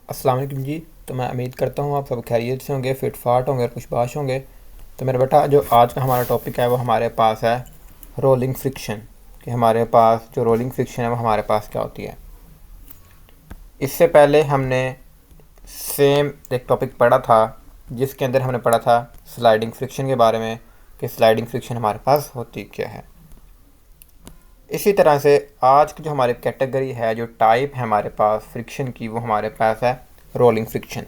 अस्सलाम वालेकुम जी। तो मैं उम्मीद करता हूँ आप सब खैरियत से होंगे, फिट फाट होंगे और खुशबाश होंगे। तो मेरा बेटा जो आज का हमारा टॉपिक है वो हमारे पास है रोलिंग फ्रिक्शन। कि हमारे पास जो रोलिंग फ्रिक्शन है वो हमारे पास क्या होती है। इससे पहले हमने सेम एक टॉपिक पढ़ा था जिसके अंदर हमने पढ़ा था स्लाइडिंग फ्रिक्शन के बारे में, कि स्लाइडिंग फ्रिक्शन हमारे पास होती क्या है। इसी तरह से आज की जो हमारी कैटेगरी है, जो टाइप है हमारे पास फ्रिक्शन की, वो हमारे पास है रोलिंग फ्रिक्शन।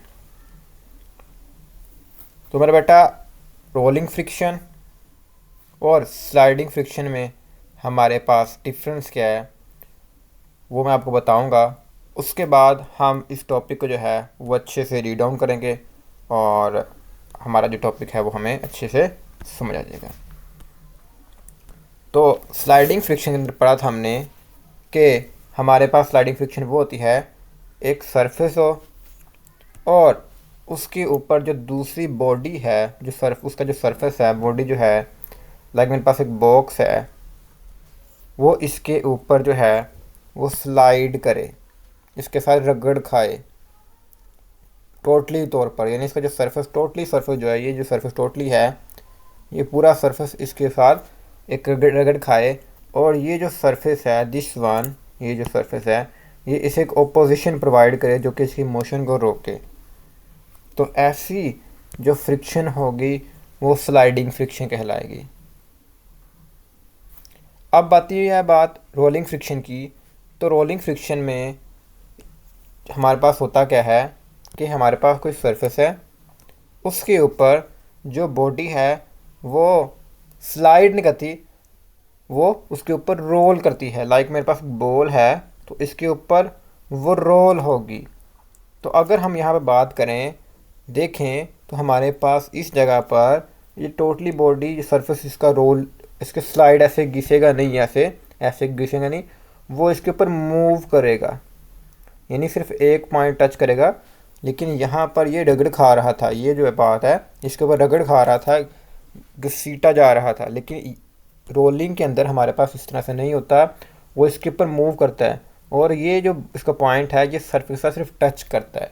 तो मेरा बेटा रोलिंग फ्रिक्शन और स्लाइडिंग फ्रिक्शन में हमारे पास डिफरेंस क्या है वो मैं आपको बताऊंगा। उसके बाद हम इस टॉपिक को जो है वो अच्छे से रीड डाउन करेंगे और हमारा जो टॉपिक है वो हमें अच्छे से समझ आ जाएगा। तो स्लाइडिंग फ्रिक्शन के अंदर पढ़ा था हमने कि हमारे पास स्लाइडिंग फ्रिक्शन वो होती है, एक सरफेस हो और उसके ऊपर जो दूसरी बॉडी है, जो उसका जो सरफेस है, बॉडी जो है, लाइक मेरे पास एक बॉक्स है, वो इसके ऊपर जो है वो स्लाइड करे, इसके साथ रगड़ खाए टोटली तौर पर। यानी इसका जो सरफेस, टोटली सरफेस जो है, ये जो सरफेस टोटली है, ये पूरा सरफेस इसके साथ एक रगड़ रगड़ खाए। और ये जो सरफेस है, दिस वन, ये जो सरफेस है, ये इसे एक ओपोजिशन प्रोवाइड करे जो कि इसकी मोशन को रोके। तो ऐसी जो फ्रिक्शन होगी वो स्लाइडिंग फ्रिक्शन कहलाएगी। अब आती है बात रोलिंग फ्रिक्शन की। तो रोलिंग फ्रिक्शन में हमारे पास होता क्या है कि हमारे पास कोई सरफेस है, उसके ऊपर जो बॉडी है वो स्लाइड नहीं करती, वो उसके ऊपर रोल करती है। लाइक मेरे पास बॉल है तो इसके ऊपर वो रोल होगी। तो अगर हम यहाँ पे बात करें, देखें, तो हमारे पास इस जगह पर ये टोटली बॉडी सरफेस इसका रोल, इसके स्लाइड ऐसे घिसेगा नहीं, ऐसे ऐसे घिसेगा नहीं, वो इसके ऊपर मूव करेगा। यानी सिर्फ एक पॉइंट टच करेगा। लेकिन यहाँ पर ये रगड़ खा रहा था, ये जो बात है इसके ऊपर रगड़ खा रहा था, घसीटा जा रहा था। लेकिन रोलिंग के अंदर हमारे पास इस तरह से नहीं होता, वो इसके ऊपर मूव करता है और ये जो इसका पॉइंट है ये सरफेस से सिर्फ टच करता है।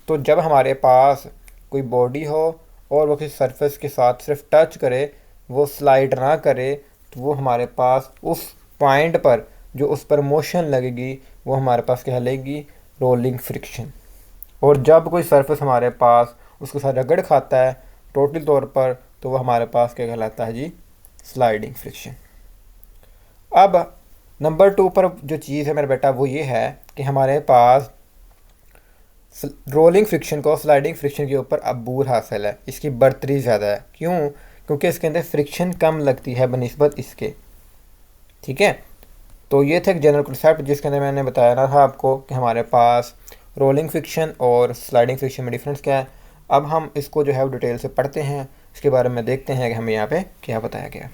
तो जब हमारे पास कोई बॉडी हो और वो किसी सरफेस के साथ सिर्फ टच करे, वो स्लाइड ना करे, तो वो हमारे पास उस पॉइंट पर जो उस पर मोशन लगेगी वो हमारे पास कहलाएगी रोलिंग फ्रिक्शन। और जब कोई सरफेस हमारे पास उसके साथ रगड़ खाता है टोटल तौर पर, तो वो हमारे पास क्या कहलाता है जी, स्लाइडिंग फ्रिक्शन। अब नंबर 2 पर जो चीज़ है मेरा बेटा वो ये है कि हमारे पास रोलिंग फ्रिक्शन को स्लाइडिंग फ्रिक्शन के ऊपर अबूर हासिल है, इसकी बढ़तरी ज़्यादा है। क्यों? क्योंकि इसके अंदर फ्रिक्शन कम लगती है बनिस्बत इसके। ठीक है, तो ये था एक जनरल कंसेप्ट जिसके अंदर मैंने बताया ना था आपको कि हमारे पास रोलिंग फ्रिक्शन और स्लाइडिंग फ्रिक्शन में डिफरेंस क्या है। अब हम इसको जो है वो डिटेल से पढ़ते हैं, इसके बारे में देखते हैं कि हमें यहाँ पे क्या बताया गया।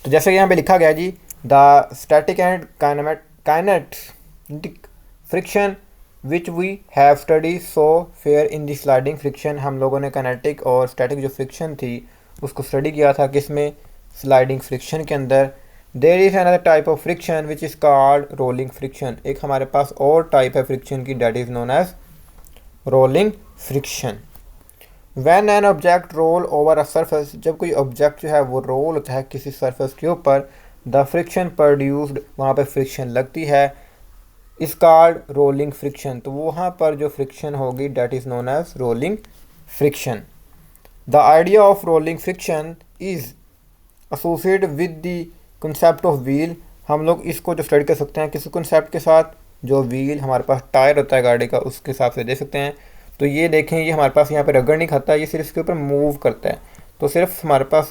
तो जैसे यहाँ पे लिखा गया जी, the static and kinetic friction which we have study so far in the sliding friction. हम लोगों ने काइनेटिक और स्टैटिक जो फ्रिक्शन थी उसको स्टडी किया था, किसमें, स्लाइडिंग फ्रिक्शन के अंदर। There is another type of friction which is called rolling friction. एक हमारे पास और टाइप है फ्रिक्शन की, that is known as rolling friction. When an object roll over a surface, जब कोई ऑब्जेक्ट जो है वो रोल होता है किसी सरफेस के ऊपर, द फ्रिक्शन प्रोड्यूस्ड, वहाँ पर फ्रिक्शन लगती है, इस कॉल्ड रोलिंग फ्रिक्शन। तो वहाँ पर जो फ्रिक्शन होगी that is known as rolling friction. The idea of rolling friction is associated with the concept of wheel. हम लोग इसको जो स्टडी कर सकते हैं किसी कंसेप्ट के साथ, जो व्हील हमारे पास टायर होता है गाड़ी का, उसके हिसाब से दे सकते हैं। तो ये देखें, ये हमारे पास यहाँ पे रगड़ नहीं खाता, ये सिर्फ इसके ऊपर मूव करता है। तो सिर्फ हमारे पास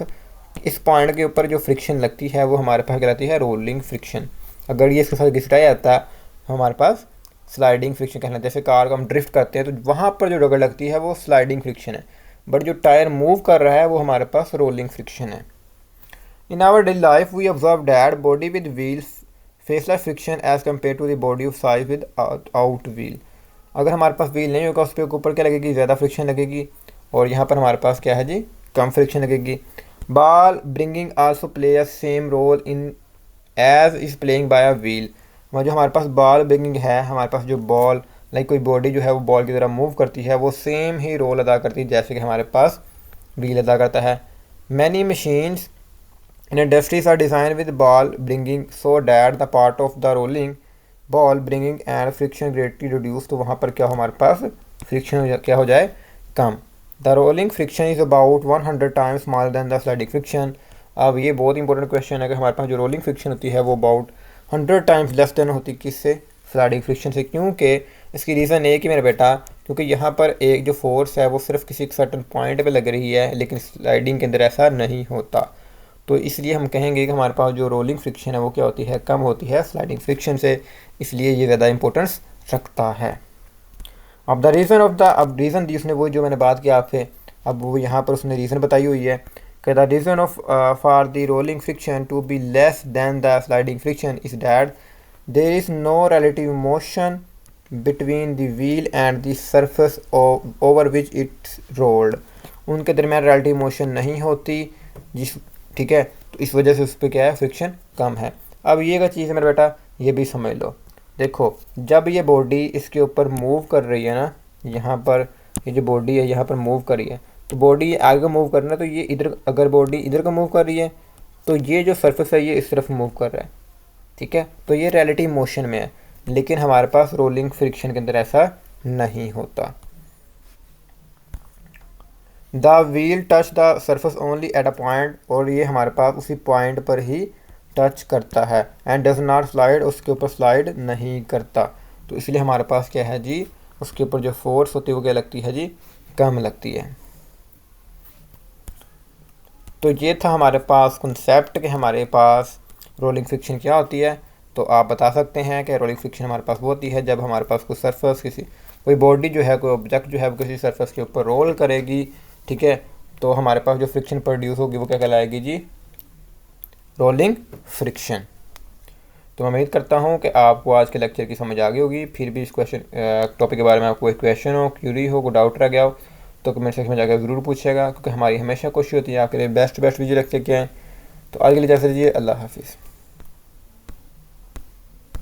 इस पॉइंट के ऊपर जो फ्रिक्शन लगती है वो हमारे पास कहलाती है रोलिंग फ्रिक्शन। अगर ये इसके साथ घिसटाया जाता है हमारे पास स्लाइडिंग फ्रिक्शन कहना है। जैसे कार को हम ड्रिफ्ट करते हैं तो वहाँ पर जो रगड़ लगती है वो स्लाइडिंग फ्रिक्शन है, बट जो टायर मूव कर रहा है वो हमारे पास रोलिंग फ्रिक्शन है। In our daily life, we observe that body with wheels face less friction as compared to the body of size without wheel. अगर हमारे पास व्हील नहीं होगा उस पर ऊपर क्या लगेगी, ज़्यादा फ्रिक्शन लगेगी, और यहाँ पर हमारे पास क्या है जी, कम फ्रिक्शन लगेगी। Ball bringing also play a same role in as is playing by a wheel. वह जो हमारे पास बॉल ब्रिंगिंग है, हमारे पास जो बॉल लाइक कोई बॉडी जो है वो बॉल की तरह मूव करती है, वो सेम ही रोल अदा करती है जैसे कि हमारे पास व्हील अदा करता है। Many machines in industries are design with ball bringing so that the part of the rolling ball bringing and friction greatly reduce, तो वहाँ पर क्या हमारे पास फ्रिक्शन क्या हो जाए, कम। The rolling friction is about 100 times smaller than the sliding friction. अब ये बहुत इंपॉर्टेंट क्वेश्चन है कि हमारे पास जो रोलिंग फ्रिक्शन होती है वो अबाउट 100 टाइम्स लेस देन होती है किससे, स्लाइडिंग फ्रिक्शन से। क्योंकि इसकी रीज़न एक ही मेरा बेटा, क्योंकि यहाँ पर एक जो फोर्स है वो सिर्फ किसी एक सर्टन पॉइंट पे लग रही है, लेकिन स्लाइडिंग के अंदर ऐसा नहीं होता। तो इसलिए हम कहेंगे कि हमारे पास जो रोलिंग फ्रिक्शन है वो क्या होती है, कम होती है स्लाइडिंग फ्रिक्शन से, इसलिए ये ज़्यादा इंपॉर्टेंस रखता है। अब अब रीज़न दी उसने वो जो मैंने बात की आपसे, अब वो यहाँ पर उसने रीज़न बताई हुई है कि the reason of for the rolling friction to be less than the sliding friction is that there is no relative motion between the wheel and the surface over which it's rolled. उनके दरमियान relative motion नहीं होती, ठीक है, तो इस वजह से उस पर क्या है, फ्रिक्शन कम है। अब ये का चीज़ है मेरा बेटा, ये भी समझ लो। देखो जब ये बॉडी इसके ऊपर मूव कर रही है ना, यहाँ पर ये जो बॉडी है यहाँ पर मूव कर रही है, तो बॉडी आगे को मूव करना है, तो ये इधर, अगर बॉडी इधर को मूव कर रही है तो ये जो सरफेस है ये इस तरफ मूव कर रहा है, ठीक है, तो ये रिलेटिव मोशन में है। लेकिन हमारे पास रोलिंग फ्रिक्शन के अंदर ऐसा नहीं होता। The wheel touch the surface only at a point, और ये हमारे पास उसी पॉइंट पर ही टच करता है, एंड डज नॉट स्लाइड, उसके ऊपर स्लाइड नहीं करता। तो इसलिए हमारे पास क्या है जी, उसके ऊपर जो फोर्स होती है वो क्या लगती है जी, कम लगती है। तो ये था हमारे पास कॉन्सेप्ट कि हमारे पास रोलिंग फ्रिक्शन क्या होती है। तो आप बता सकते हैं कि रोलिंग फ्रिक्शन हमारे पास वो होती है जब हमारे पास कोई सरफेस, कोई बॉडी जो है, कोई ऑब्जेक्ट जो है वो किसी सरफेस के ऊपर रोल करेगी, ठीक है, तो हमारे पास जो फ्रिक्शन प्रोड्यूस होगी वो क्या कहलाएगी जी, रोलिंग फ्रिक्शन। तो मैं उम्मीद करता हूँ कि आपको आज के लेक्चर की समझ आ गई होगी। फिर भी इस टॉपिक के बारे में आपको कोई क्वेश्चन हो, क्यूरी हो, कोई डाउट रह गया हो तो कमेंट सेक्शन में जाकर ज़रूर पूछेगा, क्योंकि हमारी हमेशा कोशिश होती है आपके लिए बेस्ट वीडियो लेक्चर क्या है। तो आज के लिए जैसे दीजिए, अल्लाह हाफिज़।